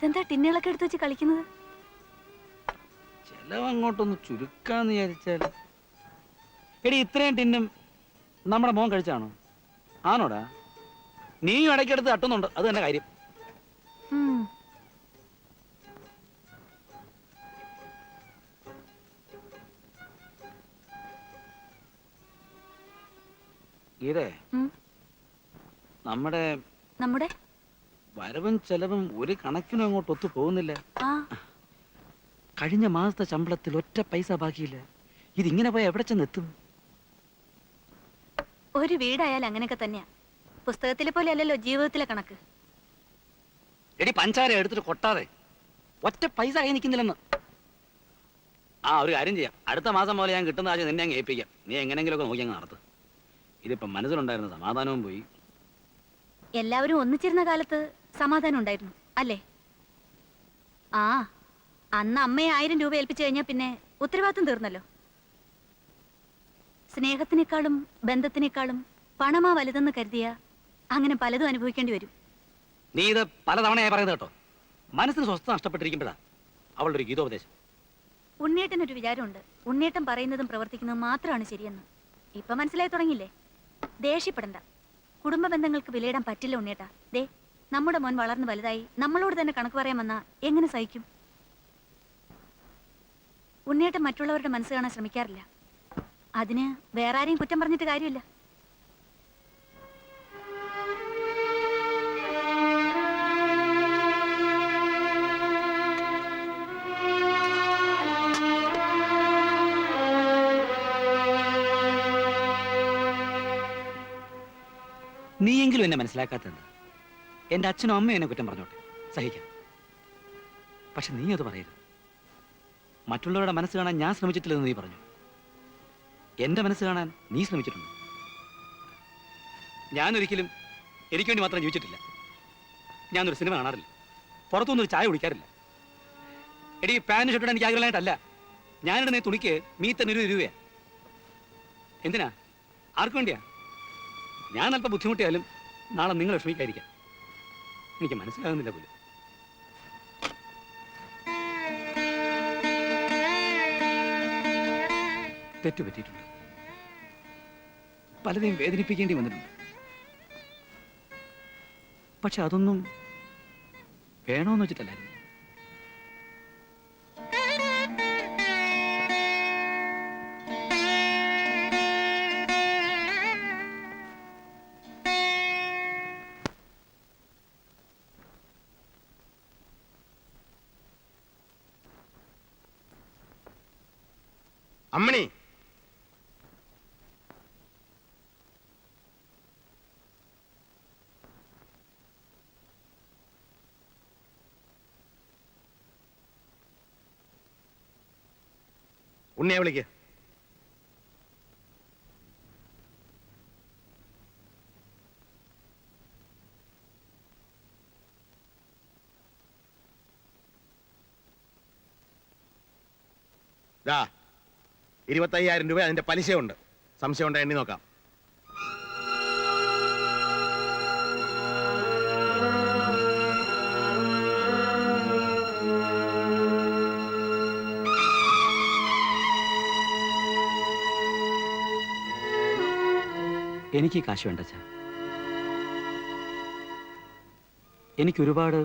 ഇതെന്താ ടിന്നുകളൊക്കെ എടുത്ത് വെച്ച് കളിക്കുന്നത്? ചെലവ് അങ്ങോട്ടൊന്ന് ചുരുക്കാന്ന് വിചാരിച്ചാൽ. എടി, ഇത്രയും ടിന്നും നമ്മുടെ മോൻ കഴിച്ചാണോ? ആണോടാ? നീയും ഇടയ്ക്കെടുത്ത് തട്ടുന്നുണ്ട്, അത് തന്നെ കാര്യം. ഗീതേ, നമ്മുടെ നമ്മുടെ വരവും ചെലവും ഒരു കണക്കിനും അങ്ങോട്ട് ഒത്തു പോകുന്നില്ല. കഴിഞ്ഞ മാസത്തെ ശമ്പളത്തിൽ ഒറ്റ പൈസ ബാക്കിയില്ല. ഇതിങ്ങനെ പോയി എവിടെ ചെന്നെത്തും? ഒരു വീടായാലും അങ്ങനെയൊക്കെ തന്നെയാ. പുസ്തകത്തിലെ പോലെ അല്ലല്ലോ ജീവിതത്തിലെ കണക്ക്. എടി, പഞ്ചാര എടുത്തിട്ട് കൊട്ടാതെ ഒറ്റ പൈസ കൈ നിൽക്കുന്നില്ലെന്ന്. ഒരു കാര്യം ചെയ്യാം, അടുത്ത മാസം പോലെ ഞാൻ കിട്ടുന്ന ആഴ്ച നിന്നെ അങ്ങ് ഏൽപ്പിക്കാം. നീ എങ്ങനെങ്കിലുമൊക്കെ നോക്കി അങ്ങ് നടത്ത്. ഇതിപ്പം മനസ്സിലുണ്ടായിരുന്ന സമാധാനവും പോയി. എല്ലാവരും ഒന്നിച്ചിരുന്ന കാലത്ത് സമാധാനം ഉണ്ടായിരുന്നു അല്ലേ? അന്ന് അമ്മയെ 1000 രൂപ ഏൽപ്പിച്ചു കഴിഞ്ഞാൽ പിന്നെ ഉത്തരവാദിത്വം തീർന്നല്ലോ. സ്നേഹത്തിനേക്കാളും ബന്ധത്തിനേക്കാളും പണമാ വലുതെന്ന് കരുതിയ അങ്ങനെ പലതും അനുഭവിക്കേണ്ടി വരും. നീ ഇത് പലതവണയായി പറയുന്നത് കേട്ടോ. മനസ്സിന് സ്വസ്ഥത നഷ്ടപ്പെട്ടിരിക്കുമ്പോഴാ അവളുടെ ഒരു ഗീതോപദേശം. ഉണ്ണേട്ടനൊരു വിചാരമുണ്ട്, ഉണ്ണേട്ടൻ പറയുന്നതും പ്രവർത്തിക്കുന്നതും മാത്രമാണ് ശരിയെന്ന്. ഇപ്പൊ മനസ്സിലായി തുടങ്ങിയില്ലേ? ദേഷ്യപ്പെടണ്ട. കുടുംബ ബന്ധങ്ങൾക്ക് വിലയിടാൻ പറ്റില്ല ഉണ്ണേട്ടാ. ദേ, നമ്മുടെ മോൻ വളർന്നു വലുതായി നമ്മളോട് തന്നെ കണക്ക് പറയാൻ വന്നാ എങ്ങനെ സഹിക്കും? ഉണ്ണേട്ടൻ മറ്റുള്ളവരുടെ മനസ്സ് കാണാൻ ശ്രമിക്കാറില്ല. അതിന് വേറെ ആരെയും കുറ്റം പറഞ്ഞിട്ട് കാര്യമില്ല. നീയെങ്കിലും എന്നെ മനസ്സിലാക്കാത്തത്. എന്റെ അച്ഛനും അമ്മയും എന്നെ കുറ്റം പറഞ്ഞോട്ടെ, സഹിക്കാം. പക്ഷെ നീ അത് പറയരുത്. മറ്റുള്ളവരുടെ മനസ്സ് കാണാൻ ഞാൻ ശ്രമിച്ചിട്ടില്ലെന്ന് നീ പറഞ്ഞു. എന്റെ മനസ്സ് കാണാൻ നീ ശ്രമിച്ചിട്ടുണ്ട്. ഞാനൊരിക്കലും എനിക്ക് വേണ്ടി മാത്രം ജീവിച്ചിട്ടില്ല. ഞാനൊരു സിനിമ കാണാറില്ല, പുറത്തുനിന്നൊരു ചായ കുടിക്കാറില്ല. എടി, പാന്റ് ഷർട്ട് എനിക്ക് ആഗ്രഹമായിട്ടല്ല. ഞാനിടുന്ന തുണിക്ക് മീത്തന് 20 രൂപയാ. എന്തിനാ? ആർക്കു വേണ്ടിയാ? ഞാൻ അല്പം ബുദ്ധിമുട്ടിയാലും നാളെ നിങ്ങൾ വിഷമിക്കാതിരിക്കാം. എനിക്ക് മനസ്സിലാകുന്നില്ല പോലും. തെറ്റുപറ്റിയിട്ടുണ്ട്, പലരെയും വേദനിപ്പിക്കേണ്ടി വന്നിട്ടുണ്ട്. പക്ഷെ അതൊന്നും വേണമെന്ന് വെച്ചിട്ടല്ലായിരുന്നു. അമ്മണി, ഉണ്ണിയെ വിളിക്ക. ദാ 25,000 രൂപ അതിന്റെ പലിശയുണ്ട്. സംശയം ഉണ്ടോ എണ്ണി നോക്കാം. എനിക്ക് കാശ് വേണ്ട അച്ഛാ. എനിക്ക് ഒരുപാട്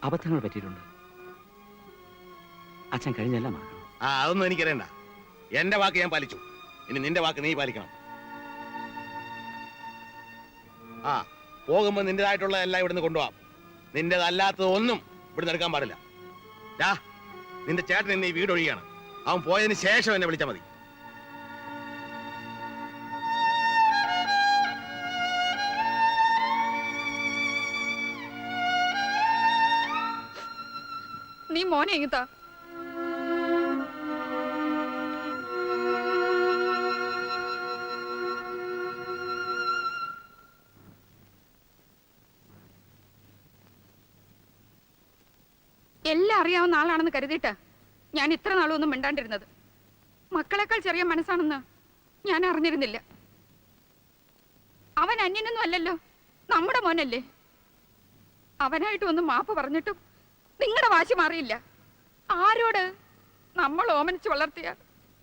അബദ്ധങ്ങൾ പറ്റിയിട്ടുണ്ട്. അച്ഛൻ കഴിഞ്ഞെല്ലാം മറക്കണം. അതൊന്നും എനിക്കറിയണ്ട. എന്റെ വാക്ക് ഞാൻ പാലിച്ചു. ഇനി നിന്റെ വാക്ക് നീ പാലിക്കണം. പോകുമ്പോ നിന്റേതായിട്ടുള്ള എല്ലാം ഇവിടുന്ന് കൊണ്ടുപോവാം. നിന്റേതല്ലാത്തത് ഒന്നും ഇവിടുന്ന് എടുക്കാൻ പാടില്ല. നിന്റെ ചേട്ടൻ ഇന്ന് ഈ വീട് ഒഴിയാണ്. അവൻ പോയതിന് ശേഷം എന്നെ വിളിച്ചാൽ മതി. നീ മോനെ എങ്ങത്താ? എല്ലാം അറിയാവുന്ന ആളാണെന്ന് കരുതിയിട്ടാ ഞാൻ ഇത്ര നാളൊന്നും മിണ്ടാണ്ടിരുന്നത്. മക്കളെക്കാൾ ചെറിയ മനസ്സാണെന്ന് ഞാൻ അറിഞ്ഞിരുന്നില്ല. അവൻ അന്യനൊന്നും അല്ലല്ലോ, നമ്മുടെ മോനല്ലേ. അവനായിട്ട് ഒന്ന് മാപ്പ് പറഞ്ഞിട്ടും നിങ്ങളുടെ വാശി മാറിയില്ല. ആരോട്? നമ്മൾ ഓമനിച്ച് വളർത്തിയ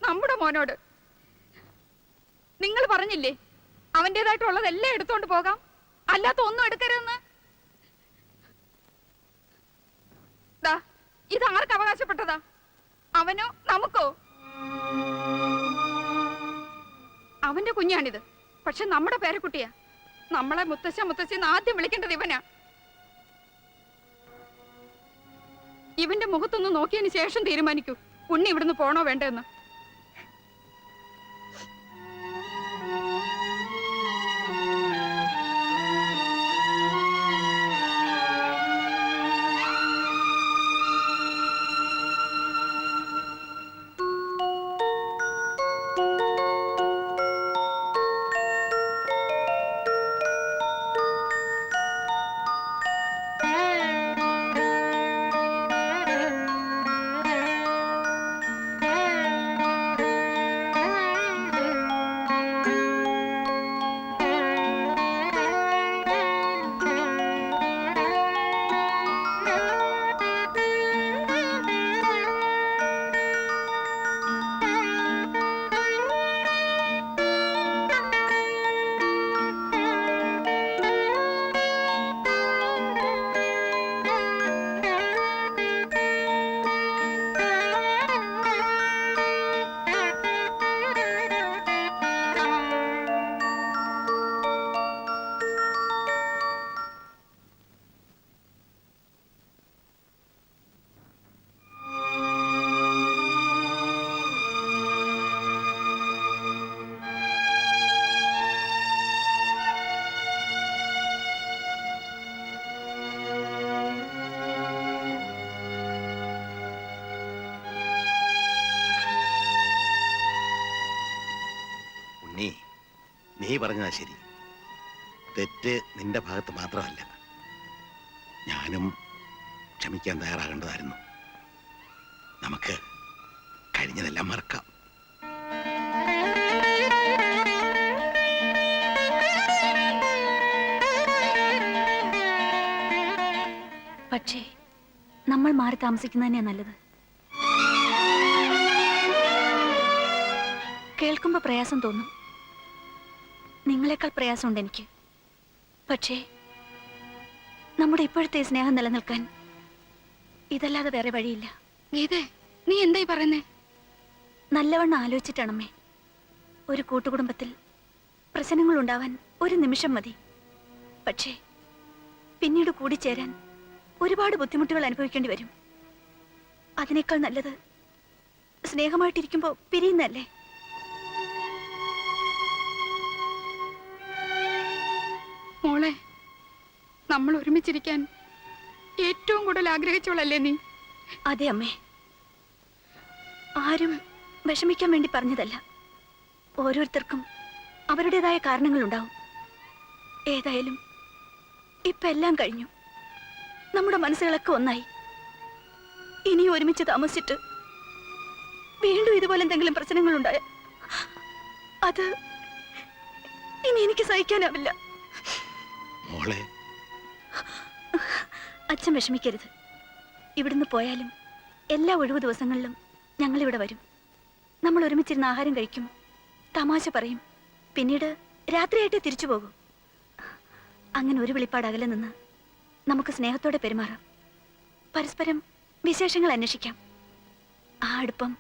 നമ്മുടെ മോനോട്. നിങ്ങൾ പറഞ്ഞില്ലേ അവൻ്റെതായിട്ടുള്ളതെല്ലാം എടുത്തോണ്ട് പോകാം, അല്ലാത്ത ഒന്നും എടുക്കരുതെന്ന്. ദാ ഇത് ആർക്ക് അവകാശപ്പെട്ടതാ? അവനോ നമുക്കോ? അവന്റെ കുഞ്ഞാണിത്, പക്ഷെ നമ്മുടെ പേരക്കുട്ടിയാ. നമ്മളെ മുത്തശ്ശ മുത്തശ്ശിന്ന് ആദ്യം വിളിക്കേണ്ടത് ഇവനാ. ഇവന്റെ മുഖത്തൊന്ന് നോക്കിയതിന് ശേഷം തീരുമാനിക്കൂ ഉണ്ണി ഇവിടുന്ന് പോണോ വേണ്ടെന്ന്. നീ പറഞ്ഞതാ ശരി. തെറ്റ് നിന്റെ ഭാഗത്ത് മാത്രമല്ല, ഞാനും ക്ഷമിക്കാൻ തയ്യാറാകേണ്ടതായിരുന്നു. നമുക്ക് കഴിഞ്ഞതെല്ലാം മറക്കാം. പക്ഷേ നമ്മൾ മാറി താമസിക്കുന്നതന്നെയാ നല്ലത്. കേൾക്കുമ്പോ പ്രയാസം തോന്നും. നിങ്ങളെക്കാൾ പ്രയാസമുണ്ട് എനിക്ക്. പക്ഷേ നമ്മുടെ ഇപ്പോഴത്തെ സ്നേഹം നിലനിൽക്കാൻ ഇതല്ലാതെ വേറെ വഴിയില്ല. ഗീതേ, നീ എന്തായി പറയുന്നേ? നല്ലവണ്ണം ആലോചിച്ചിട്ടാണമ്മേ. ഒരു കൂട്ടുകുടുംബത്തിൽ പ്രശ്നങ്ങൾ ഉണ്ടാവാൻ ഒരു നിമിഷം മതി. പക്ഷേ പിന്നീട് കൂടിച്ചേരാൻ ഒരുപാട് ബുദ്ധിമുട്ടുകൾ അനുഭവിക്കേണ്ടി വരും. അതിനേക്കാൾ നല്ലത് സ്നേഹമായിട്ടിരിക്കുമ്പോ പിരിയുന്നല്ലേ. മോളെ, നമ്മൾ ഒരുമിച്ചിരിക്കാൻ ഏറ്റവും കൂടുതൽ ആഗ്രഹിച്ചോളല്ലേ നീ? അതെ അമ്മേ, ആരും വിഷമിക്കാൻ വേണ്ടി പറഞ്ഞതല്ല. ഓരോരുത്തർക്കും അവരുടേതായ കാരണങ്ങളുണ്ടാവും. ഏതായാലും ഇപ്പൊ എല്ലാം കഴിഞ്ഞു. നമ്മുടെ മനസ്സുകളൊക്കെ ഒന്നായി. ഇനി ഒരുമിച്ച് താമസിച്ചിട്ട് വീണ്ടും ഇതുപോലെ എന്തെങ്കിലും പ്രശ്നങ്ങളുണ്ടായ അത് ഇനി എനിക്ക് സഹിക്കാനാവില്ല. മോളെ, അച്ഛൻ വിഷമിക്കരുത്. ഇവിടുന്ന് പോയാലും എല്ലാ ഒഴിവു ദിവസങ്ങളിലും ഞങ്ങൾ ഇവിടെ വരും. നമ്മൾ ഒരുമിച്ചിരുന്ന് ആഹാരം കഴിക്കും, തമാശ പറയും. പിന്നീട് രാത്രിയായിട്ടേ തിരിച്ചു പോകും. അങ്ങനെ ഒരു വെളിപ്പാട് അകലെ നിന്ന് നമുക്ക് സ്നേഹത്തോടെ പെരുമാറാം. പരസ്പരം വിശേഷങ്ങൾ അന്വേഷിക്കാം. ആ അടുപ്പം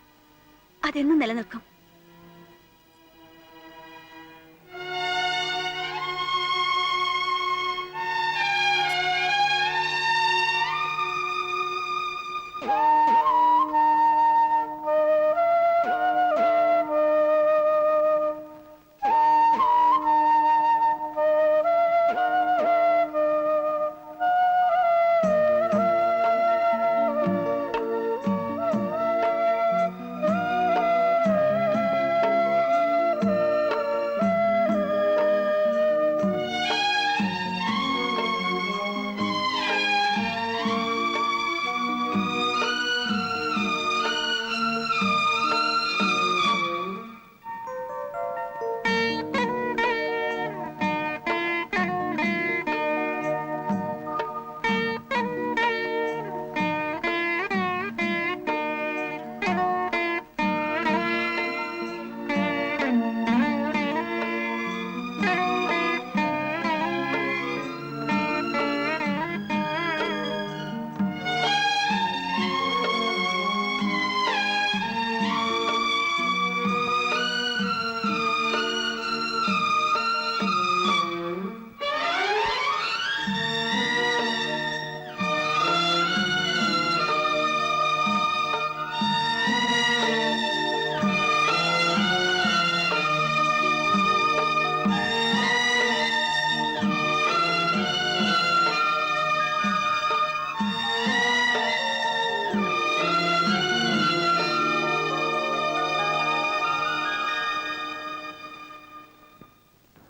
അതെന്നും നിലനിൽക്കും. ആ